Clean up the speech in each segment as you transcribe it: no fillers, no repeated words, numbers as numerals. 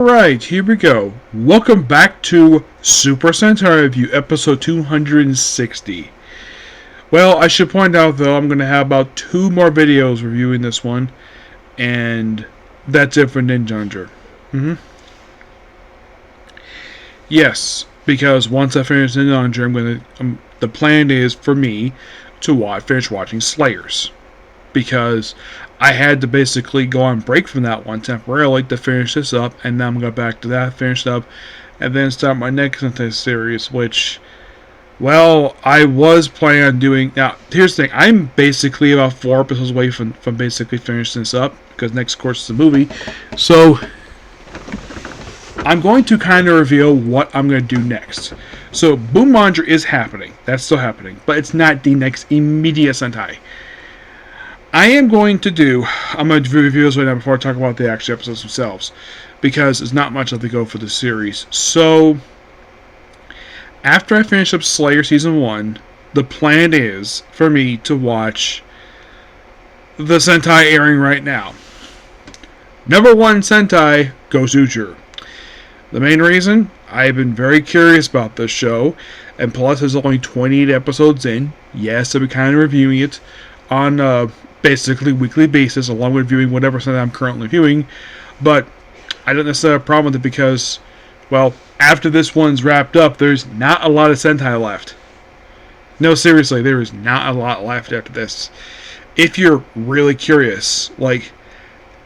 Alright, here we go. Welcome back to Super Sentai Review, episode 260. Well, I should point out, though, I'm going to have about 2 more videos reviewing this one, and that's it for Ninninger. Yes, because once I finish Ninninger, the plan is for me to finish watching Slayers. Because I had to basically go on break from that one temporarily to finish this up, and then I'm going to go back to that, finish it up, and then start my next Sentai series, which, well, I was planning on doing. Now, here's the thing, I'm basically about 4 episodes away from basically finishing this up, because next course is a movie, so I'm going to kind of reveal what I'm going to do next. So, Boom Manger is happening, that's still happening, but it's not the next immediate Sentai. I'm going to do review this right now before I talk about the actual episodes themselves, because there's not much left to go for the series. So, after I finish up Slayer Season 1, the plan is for me to watch the Sentai airing right now. Number 1 Sentai, Gozuger. The main reason, I've been very curious about this show, and plus there's only 28 episodes in. Yes, I'll be kind of reviewing it on basically weekly basis, along with viewing whatever Sentai I'm currently viewing, but I don't necessarily have a problem with it because, well, after this one's wrapped up, there's not a lot of Sentai left. No, seriously, there is not a lot left after this. If you're really curious, like,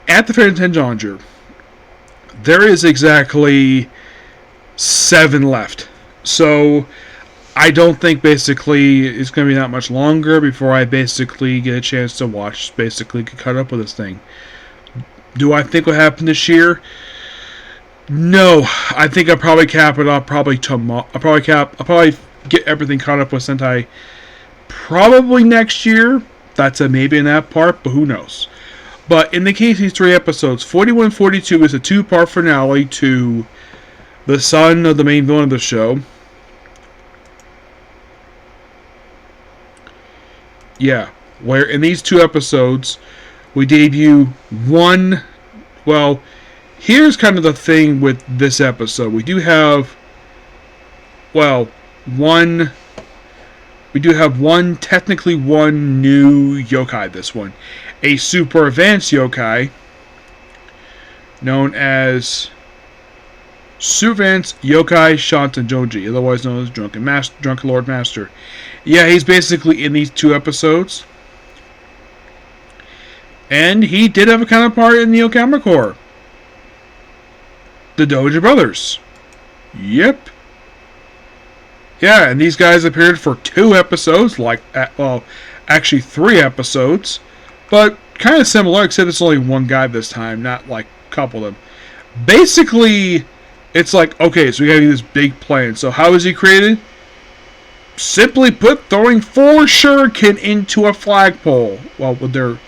at the Ninninger, there is exactly 7 left. So, I don't think basically it's going to be that much longer before I basically get a chance to watch, basically get caught up with this thing. Do I think what happened this year? No, I think I'll probably cap it off probably tomorrow. I'll probably get everything caught up with Sentai probably next year. That's a maybe in that part, but who knows. But in the case of these 3 episodes, 41 and 42 is a 2-part finale to the son of the main villain of the show. Yeah, where in these 2 episodes, we debut one. Well, here's kind of the thing with this episode. We do have, well, one. We do have technically one new yokai this one. A super advanced yokai known as Super Advanced Yokai Shantanjoji, otherwise known as Drunken Lord Master. Yeah, he's basically in these 2 episodes. And he did have a counterpart in the Okama Corps. The Doja Brothers. Yep. Yeah, and these guys appeared for 2 episodes, well, actually 3 episodes. But kind of similar, except it's only one guy this time, not like a couple of them. Basically, it's like, okay, so we have this big plan. So how is he created? Simply put, throwing 4 Shuriken into a flagpole. Well, with their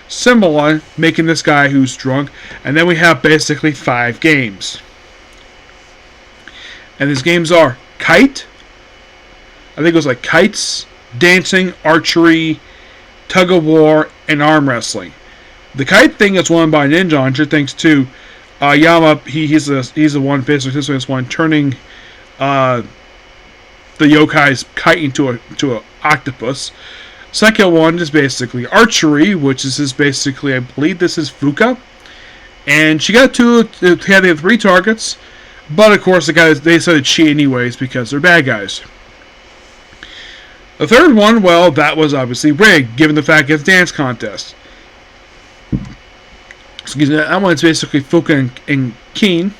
symbol on, making this guy who's drunk. And then we have basically 5 games. And these games are kite. I think it was like kites, dancing, archery, tug of war, and arm wrestling. The kite thing is won by Ninninger, thanks to Yama. He's the one basically this one turning the yokai's kite into a octopus. Second one is basically archery, which is basically, I believe this is Fuka, and she got 2. They had 3 targets, but of course the guys they decided to cheat anyways because they're bad guys. The third one, well, that was obviously rigged, given the fact it's a dance contest. Excuse me, that one's basically Fuka and Keen.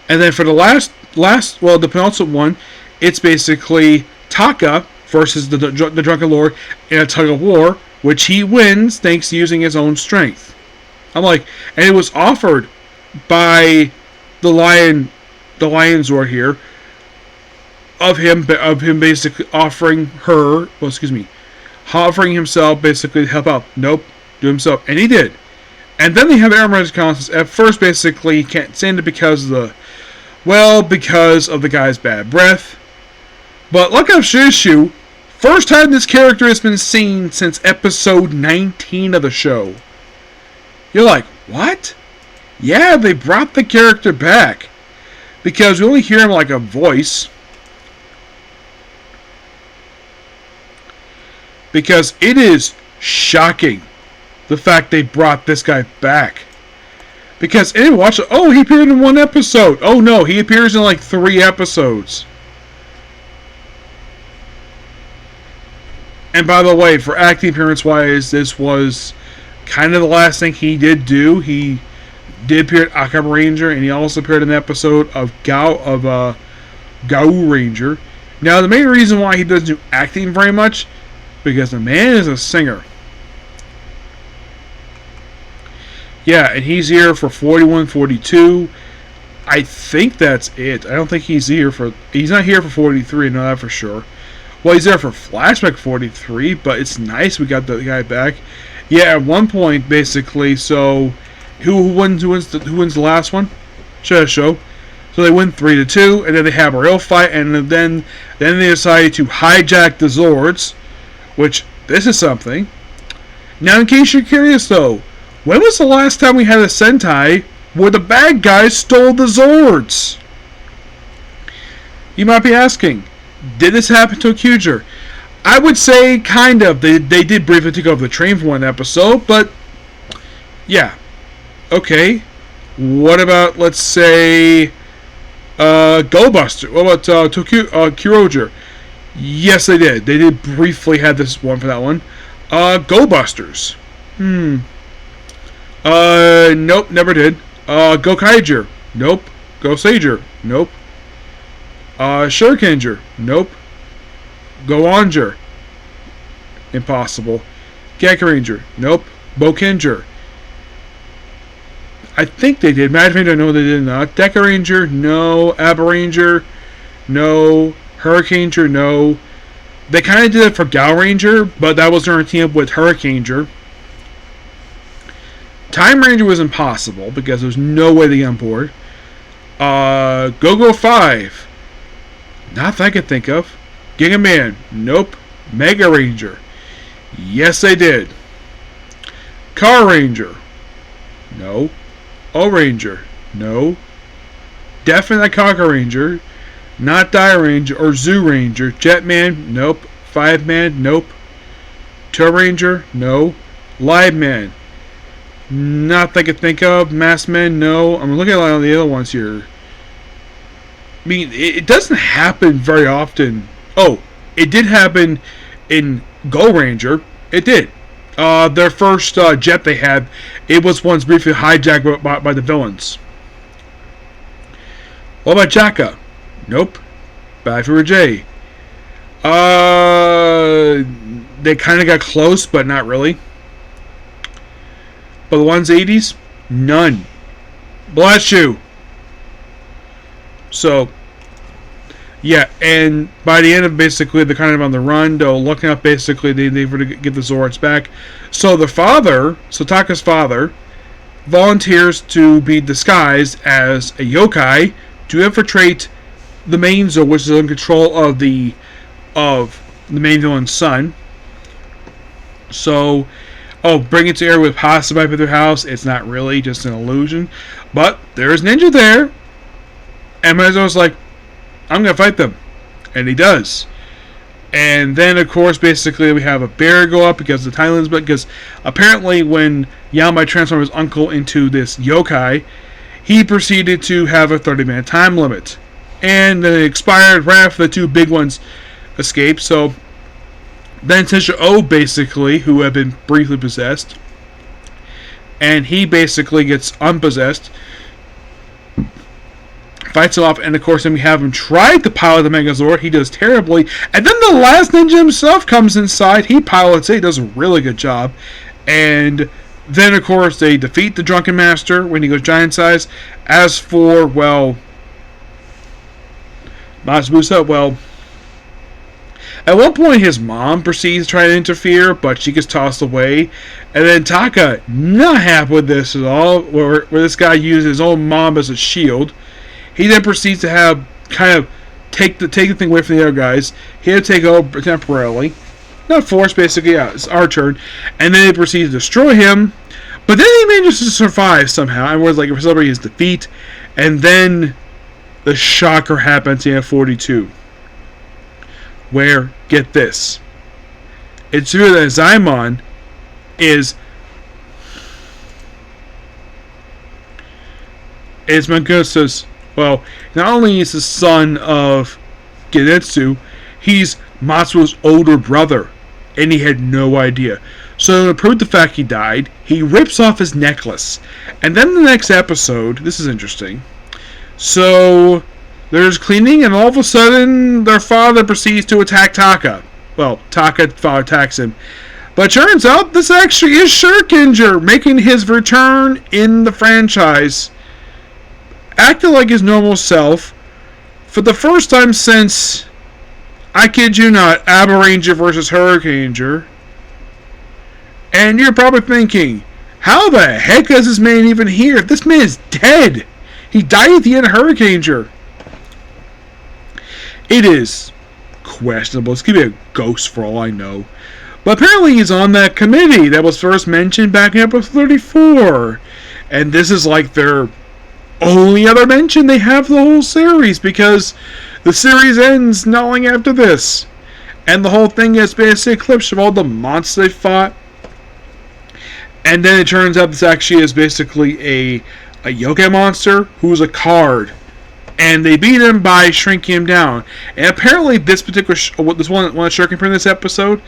And then for the last, the penultimate one, it's basically Taka versus the Drunken Lord in a tug of war, which he wins thanks to using his own strength. I'm like, and it was offered by the Lion's Roar here, of him basically offering himself basically to help out. Nope, do himself, and he did. And then they have Air Magic contest. At first, basically, he can't stand it because of the guy's bad breath. But look at Shishu. First time this character has been seen since episode 19 of the show. You're like, what? Yeah, they brought the character back. Because we only hear him like a voice. Because it is shocking the fact they brought this guy back. Because anyone watch it, oh, he appeared in one episode. Oh no, he appears in like 3 episodes. And by the way, for acting appearance wise, this was kind of the last thing he did do. He did appear at Akaba Ranger, and he also appeared in an episode of Gao Ranger. Now, the main reason why he doesn't do acting very much, because the man is a singer. Yeah, and he's here for 41, 42. I think that's it. I don't think he's here for... He's not here for 43, I know that for sure. Well, he's there for Flashback 43, but it's nice we got the guy back. Yeah, at one point, basically, so... Who wins the last one? Show. So they win 3-2, and then they have a real fight, and then they decide to hijack the Zords, which, this is something. Now, in case you're curious, though, when was the last time we had a Sentai where the bad guys stole the Zords? You might be asking, did this happen to Accuser? I would say kind of. They did briefly take over the train for one episode, but yeah. Okay. What about, let's say, Go Buster? What about Kyroger? Yes, they did. They did briefly have this one for that one. Go Busters. Nope, never did. Go Kaiger. Nope. Go Sager. Nope. Shurikenger. Nope. Go Onger. Impossible. Gek Ranger. Nope. Bokenger. I think they did. Mad Ranger, no, they did not. Deca Ranger, no. Abba Ranger, no. Hurricaneger, no. They kind of did it for Gal Ranger, but that was their team up with Hurricaneger. Time Ranger was impossible because there was no way to get on board. Go-Go 5. Not that I could think of. Giga Man, nope. Mega Ranger. Yes, they did. Car Ranger, no. O-Ranger, no. Definitely Kaka Ranger, not Die Ranger or Zoo Ranger. Jetman, nope. Five-Man, nope. Tow Ranger, no. Live Man, not that I could think of. Maskman, no. I'm looking at a lot of the other ones here. I mean, it doesn't happen very often. Oh, it did happen in Go Ranger. It did. Their first jet they had, it was once briefly hijacked by the villains. What about Jaka? Nope. Bad for J. They kind of got close, but not really. But the ones 80s? None. Bless you. So, yeah, and by the end of basically they're kind of on the run, they're looking up basically they were to get the Zords back. So the father, Taka's father, volunteers to be disguised as a yokai to infiltrate the main Zord, which is in control of the main villain's son. So, bring it to air with possibly by their house. It's not really, just an illusion. But there's Ninja there. And Mazo's like, I'm going to fight them. And he does. And then, of course, basically we have a bear go up because of the Thailand's, because apparently when Yamai transformed his uncle into this yokai, he proceeded to have a 30-minute time limit. And then it expired right after the two big ones escaped. So then Tensha O, basically, who had been briefly possessed, and he basically gets unpossessed, fights him off, and of course then we have him try to pilot the Megazord. He does terribly, and then the last ninja himself comes inside. He pilots it. He does a really good job. And then of course they defeat the Drunken Master when he goes giant size. As for, well, Matsubusa, well, at one point his mom proceeds to try to interfere, but she gets tossed away. And then Taka, not happy with this at all, where this guy uses his own mom as a shield. He then proceeds to have kind of take the thing away from the other guys. He had to take over temporarily. Not force, basically, yeah, it's our turn. And then they proceed to destroy him. But then he manages to survive somehow. I was like, celebrating his defeat, and then the shocker happens in 42. Where, get this, it's true that Zaimon is Mangusta's, well, not only is the son of Genetsu, he's Matsuo's older brother, and he had no idea. So to prove the fact he died, he rips off his necklace. And then the next episode, this is interesting. So there's cleaning, and all of a sudden their father proceeds to attack Taka. Well, Taka father attacks him. But turns out this actually is Shuriken making his return in the franchise, acting like his normal self for the first time since, I kid you not, Abaranger versus Hurricaneger. And you're probably thinking, how the heck is this man even here? This man is dead. He died at the end of Hurricaneger. It is questionable. This could be a ghost for all I know. But apparently he's on that committee that was first mentioned back in episode 34. And this is like their only other mention they have the whole series, because the series ends not long after this. And the whole thing is basically a clip of all the monsters they fought. And then it turns out this actually is basically a yokai monster who's a card. And they beat him by shrinking him down. And apparently this particular, this one Shuriken from this episode,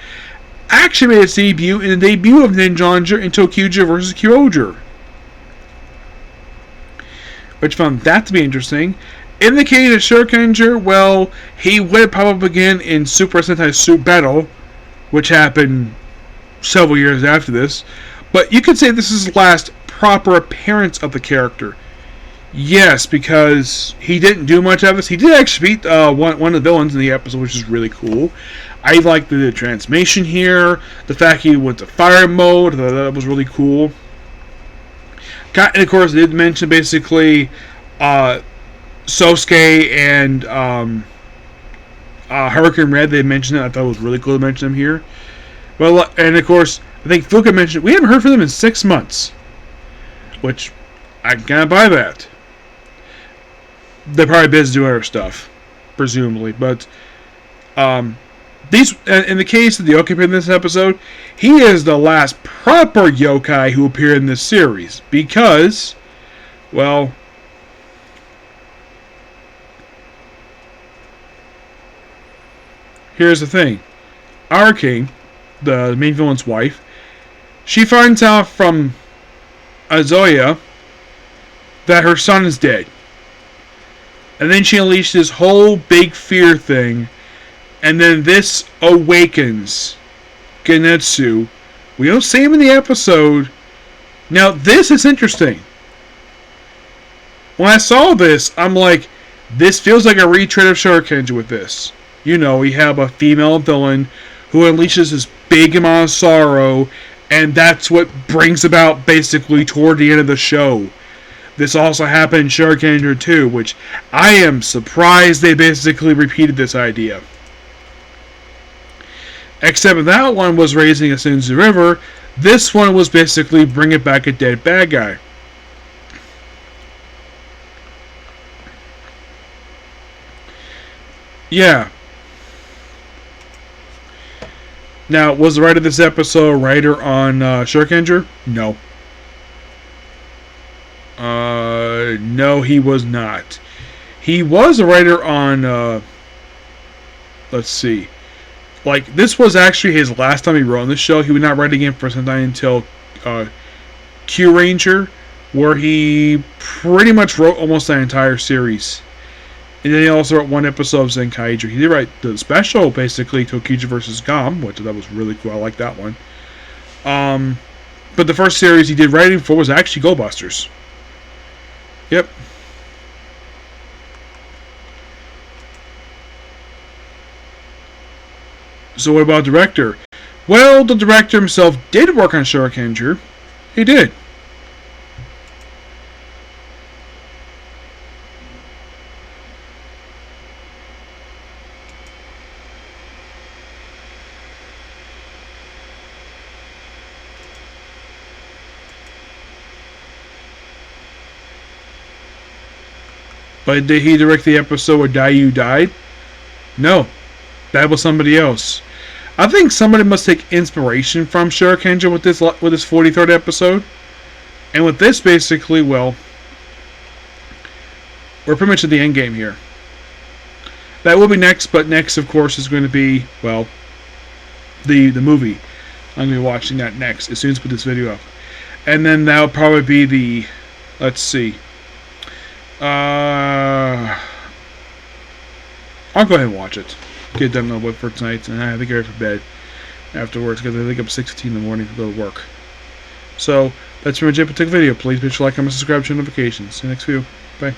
actually made its debut in the debut of Ninninger in Tokyuja vs. Kyoger. Which found that to be interesting. In the case of Shuriken, well, he would pop up again in Super Sentai Suit Battle, which happened several years after this. But you could say this is the last proper appearance of the character. Yes, because he didn't do much of this. He did actually beat one of the villains in the episode, which is really cool. I like the transformation here. The fact he went to fire mode, that was really cool. And of course, they did mention basically Sosuke and Hurricane Red. They mentioned it. I thought it was really cool to mention them here. Well, and of course, I think Fuka mentioned we haven't heard from them in 6 months, which I can kind of buy that. They're probably busy doing other stuff, presumably. But these, in the case of the yokai in this episode, he is the last proper yokai who appeared in this series because, well, here's the thing: our king, the main villain's wife, she finds out from Azoya that her son is dead. And then she unleashed this whole big fear thing. And then this awakens Genetsu. We don't see him in the episode. Now, this is interesting. When I saw this, I'm like, this feels like a retread of Shuriken with this. You know, we have a female villain who unleashes this big amount of sorrow, and that's what brings about basically toward the end of the show. This also happened in Shuriken 2, which I am surprised they basically repeated this idea. Except that one was raising a Senzu River. This one was basically bringing back a dead bad guy. Yeah. Now, was the writer of this episode a writer on Shuriken? No. No, he was not. He was a writer on, let's see. Like, this was actually his last time he wrote on this show. He would not write again for Sentai until Q Ranger, where he pretty much wrote almost that entire series. And then he also wrote one episode of Zenkaiger. He did write the special, basically, Tokyuja vs. Gam, which that was really cool. I like that one. But the first series he did writing for was actually Go Busters. Yep. So what about director? Well, the director himself did work on Shuriken. He did. But did he direct the episode where Dayu died? No. That was somebody else. I think somebody must take inspiration from Shuriken with this 43rd episode. And with this, basically, well, we're pretty much at the end game here. That will be next, but next, of course, is going to be, well, the movie. I'm going to be watching that next, as soon as I put this video up. And then that'll probably be the, let's see. I'll go ahead and watch it. Get it done with for tonight, and I think I'm ready for bed afterwards, because I think I'm 6:15 in the morning to go to work. So, that's pretty much it for the video. Please be sure to like, comment, subscribe, turn notifications. See you next video. Bye.